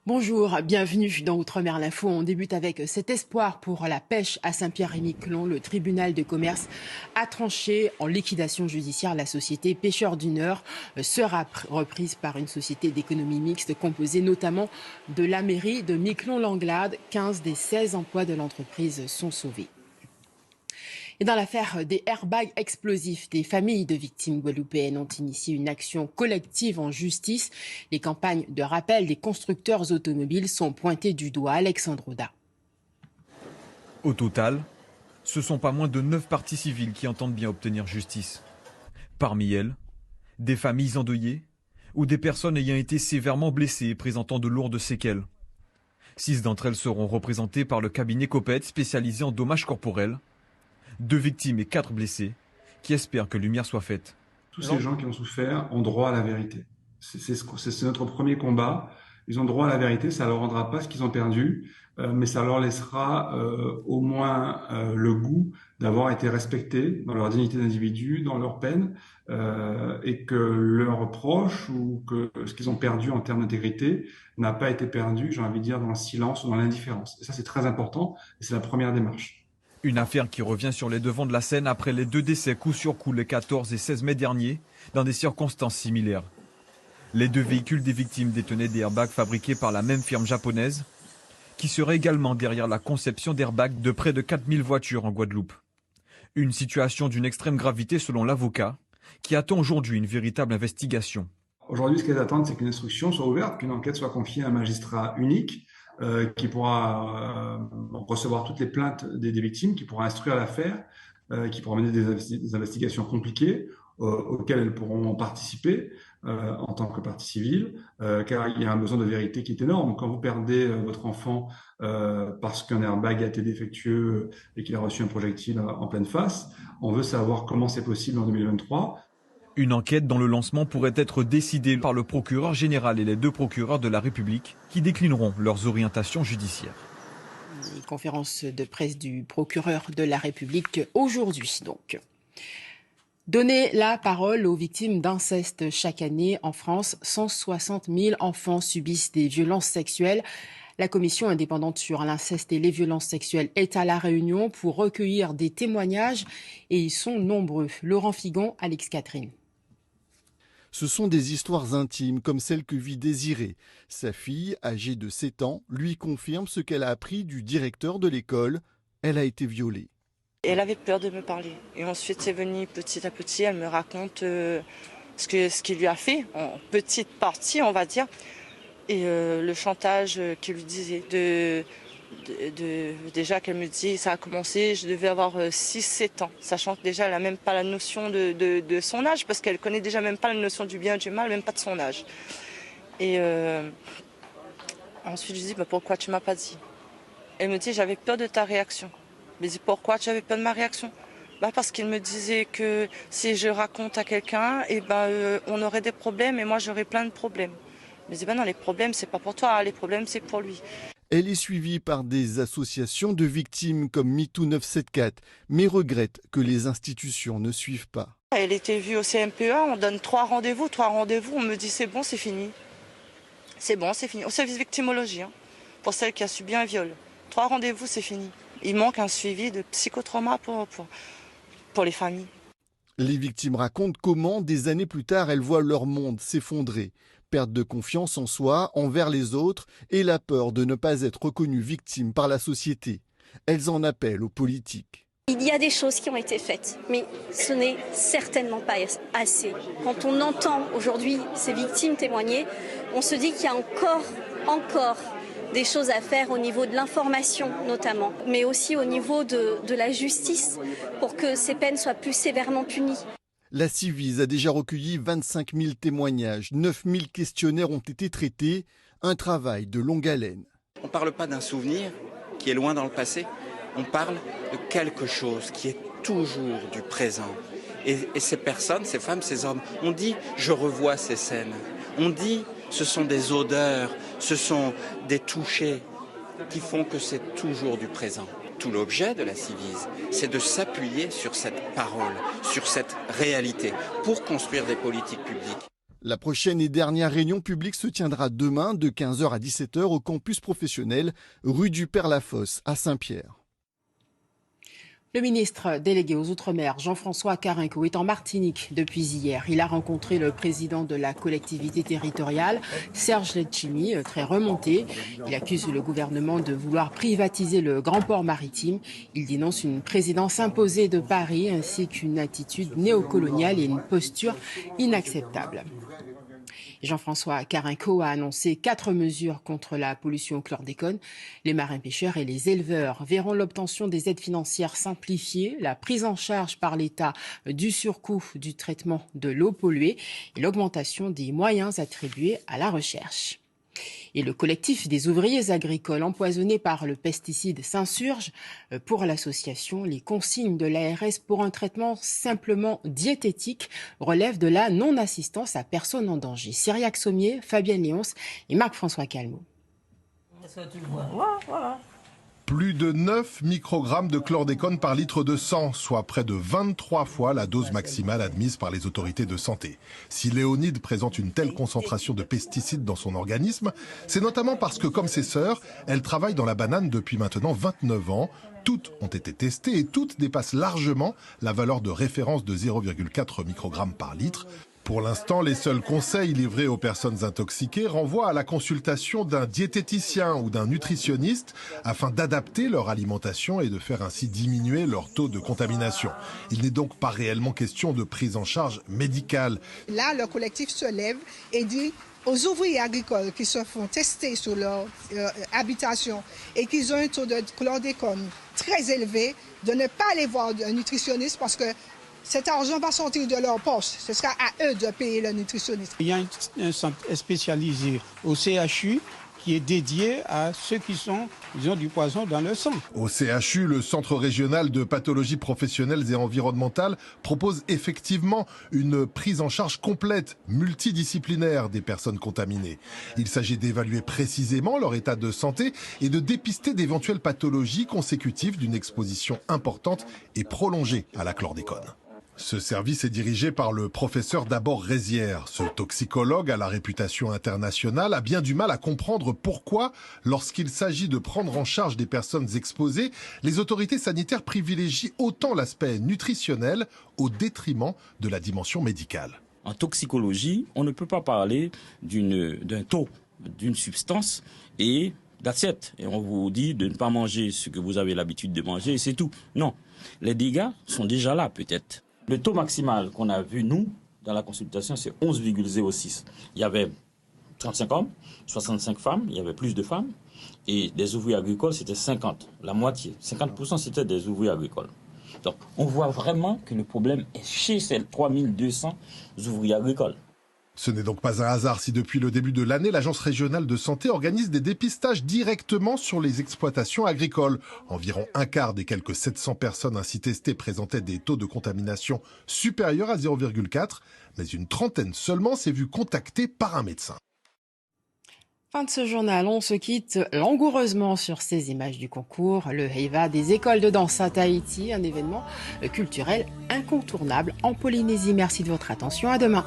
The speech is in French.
Bonjour, bienvenue dans Outre-mer l'Info. On débute avec cet espoir pour la pêche à Saint-Pierre-et-Miquelon. Le tribunal de commerce a tranché en liquidation judiciaire. La société Pêcheurs du Nord sera reprise par une société d'économie mixte composée notamment de la mairie de Miquelon-Langlade. 15 des 16 emplois de l'entreprise sont sauvés. Et dans l'affaire des airbags explosifs, des familles de victimes guadeloupéennes ont initié une action collective en justice. Les campagnes de rappel des constructeurs automobiles sont pointées du doigt. Alexandre Auda. Au total, ce sont pas moins de 9 parties civiles qui entendent bien obtenir justice. Parmi elles, des familles endeuillées ou des personnes ayant été sévèrement blessées et présentant de lourdes séquelles. 6 d'entre elles seront représentées par le cabinet Copet spécialisé en dommages corporels. 2 victimes et 4 blessés qui espèrent que lumière soit faite. Tous ces gens qui ont souffert ont droit à la vérité. C'est notre premier combat. Ils ont droit à la vérité, ça ne leur rendra pas ce qu'ils ont perdu, mais ça leur laissera au moins le goût d'avoir été respectés dans leur dignité d'individu, dans leur peine, et que leurs proches ou que ce qu'ils ont perdu en termes d'intégrité n'a pas été perdu, j'ai envie de dire, dans le silence ou dans l'indifférence. Et ça, c'est très important, et c'est la première démarche. Une affaire qui revient sur les devants de la scène après les 2 décès coup sur coup les 14 et 16 mai derniers, dans des circonstances similaires. Les 2 véhicules des victimes détenaient des airbags fabriqués par la même firme japonaise, qui serait également derrière la conception d'airbags de près de 4000 voitures en Guadeloupe. Une situation d'une extrême gravité selon l'avocat, qui attend aujourd'hui une véritable investigation. Aujourd'hui, ce qu'elles attendent, c'est qu'une instruction soit ouverte, qu'une enquête soit confiée à un magistrat unique, qui pourra recevoir toutes les plaintes des victimes, qui pourra instruire l'affaire, qui pourra mener des investigations compliquées auxquelles elles pourront participer en tant que partie civile, car il y a un besoin de vérité qui est énorme. Quand vous perdez votre enfant parce qu'un airbag a été défectueux et qu'il a reçu un projectile en pleine face, on veut savoir comment c'est possible en 2023. Une enquête dont le lancement pourrait être décidé par le procureur général et les 2 procureurs de la République qui déclineront leurs orientations judiciaires. Une conférence de presse du procureur de la République aujourd'hui donc. Donner la parole aux victimes d'inceste chaque année en France. 160 000 enfants subissent des violences sexuelles. La commission indépendante sur l'inceste et les violences sexuelles est à La Réunion pour recueillir des témoignages et ils sont nombreux. Laurent Figon, Alex Catherine. Ce sont des histoires intimes comme celle que vit Désirée. Sa fille, âgée de 7 ans, lui confirme ce qu'elle a appris du directeur de l'école. Elle a été violée. Elle avait peur de me parler. Et ensuite, c'est venu petit à petit, elle me raconte ce qu'il lui a fait, en petite partie, on va dire. Et le chantage qu'il lui disait, déjà qu'elle me dit, ça a commencé, je devais avoir 6-7 ans, sachant que déjà elle n'a même pas la notion de son âge, parce qu'elle connaît déjà même pas la notion du bien et du mal, même pas de son âge. Et ensuite je lui dis, pourquoi tu m'as pas dit? Elle me dit, j'avais peur de ta réaction. Je lui dis, pourquoi tu avais peur de ma réaction? Parce qu'il me disait que si je raconte à quelqu'un, on aurait des problèmes et moi j'aurais plein de problèmes. Je me dis, non, les problèmes c'est pas pour toi, les problèmes c'est pour lui. Elle est suivie par des associations de victimes comme MeToo 974, mais regrette que les institutions ne suivent pas. Elle était vue au CMPA, on donne 3 rendez-vous, on me dit c'est bon, c'est fini. C'est bon, c'est fini. Au service victimologie, pour celle qui a subi un viol. 3 rendez-vous, c'est fini. Il manque un suivi de psychotrauma pour les familles. Les victimes racontent comment, des années plus tard, elles voient leur monde s'effondrer. Perte de confiance en soi, envers les autres, et la peur de ne pas être reconnues victimes par la société. Elles en appellent aux politiques. Il y a des choses qui ont été faites, mais ce n'est certainement pas assez. Quand on entend aujourd'hui ces victimes témoigner, on se dit qu'il y a encore des choses à faire au niveau de l'information notamment, mais aussi au niveau de la justice pour que ces peines soient plus sévèrement punies. La Civise a déjà recueilli 25 000 témoignages, 9 000 questionnaires ont été traités, un travail de longue haleine. On ne parle pas d'un souvenir qui est loin dans le passé, on parle de quelque chose qui est toujours du présent. Et ces personnes, ces femmes, ces hommes, on dit « je revois ces scènes ». On dit « ce sont des odeurs, ce sont des touchés qui font que c'est toujours du présent ». Tout l'objet de la Civise, c'est de s'appuyer sur cette parole, sur cette réalité, pour construire des politiques publiques. La prochaine et dernière réunion publique se tiendra demain de 15h à 17h au campus professionnel rue du Père-Lafosse à Saint-Pierre. Le ministre délégué aux Outre-mer, Jean-François Carenco, est en Martinique depuis hier. Il a rencontré le président de la collectivité territoriale, Serge Letchimy, très remonté. Il accuse le gouvernement de vouloir privatiser le grand port maritime. Il dénonce une présidence imposée de Paris ainsi qu'une attitude néocoloniale et une posture inacceptable. Jean-François Carenco a annoncé 4 mesures contre la pollution au chlordécone. Les marins-pêcheurs et les éleveurs verront l'obtention des aides financières simplifiées, la prise en charge par l'État du surcoût du traitement de l'eau polluée et l'augmentation des moyens attribués à la recherche. Et le collectif des ouvriers agricoles empoisonnés par le pesticide s'insurge. Pour l'association, les consignes de l'ARS pour un traitement simplement diététique relèvent de la non-assistance à personne en danger. Cyriaque Sommier, Fabienne Léonce et Marc-François Calmot. Plus de 9 microgrammes de chlordécone par litre de sang, soit près de 23 fois la dose maximale admise par les autorités de santé. Si Léonide présente une telle concentration de pesticides dans son organisme, c'est notamment parce que, comme ses sœurs, elle travaille dans la banane depuis maintenant 29 ans. Toutes ont été testées et toutes dépassent largement la valeur de référence de 0,4 microgrammes par litre. Pour l'instant, les seuls conseils livrés aux personnes intoxiquées renvoient à la consultation d'un diététicien ou d'un nutritionniste afin d'adapter leur alimentation et de faire ainsi diminuer leur taux de contamination. Il n'est donc pas réellement question de prise en charge médicale. Là, le collectif se lève et dit aux ouvriers agricoles qui se font tester sur leur habitation et qui ont un taux de chlordécone très élevé, de ne pas aller voir un nutritionniste parce que cet argent va sortir de leur poche. Ce sera à eux de payer le nutritionniste. Il y a un centre spécialisé au CHU qui est dédié à ceux qui ont du poison dans le sang. Au CHU, le Centre régional de pathologies professionnelles et environnementales propose effectivement une prise en charge complète, multidisciplinaire des personnes contaminées. Il s'agit d'évaluer précisément leur état de santé et de dépister d'éventuelles pathologies consécutives d'une exposition importante et prolongée à la chlordécone. Ce service est dirigé par le professeur Dabord Rézière. Ce toxicologue à la réputation internationale a bien du mal à comprendre pourquoi, lorsqu'il s'agit de prendre en charge des personnes exposées, les autorités sanitaires privilégient autant l'aspect nutritionnel au détriment de la dimension médicale. En toxicologie, on ne peut pas parler d'un taux, d'une substance et d'assiette. Et on vous dit de ne pas manger ce que vous avez l'habitude de manger et c'est tout. Non, les dégâts sont déjà là peut-être. Le taux maximal qu'on a vu, nous, dans la consultation, c'est 11,06. Il y avait 35 hommes, 65 femmes, il y avait plus de femmes. Et des ouvriers agricoles, c'était 50, la moitié. 50% c'était des ouvriers agricoles. Donc, on voit vraiment que le problème est chez ces 3200 ouvriers agricoles. Ce n'est donc pas un hasard si depuis le début de l'année, l'Agence régionale de santé organise des dépistages directement sur les exploitations agricoles. Environ un quart des quelques 700 personnes ainsi testées présentaient des taux de contamination supérieurs à 0,4, mais une trentaine seulement s'est vue contactée par un médecin. Fin de ce journal, on se quitte langoureusement sur ces images du concours, le Heiva des écoles de danse à Tahiti, un événement culturel incontournable en Polynésie. Merci de votre attention, à demain.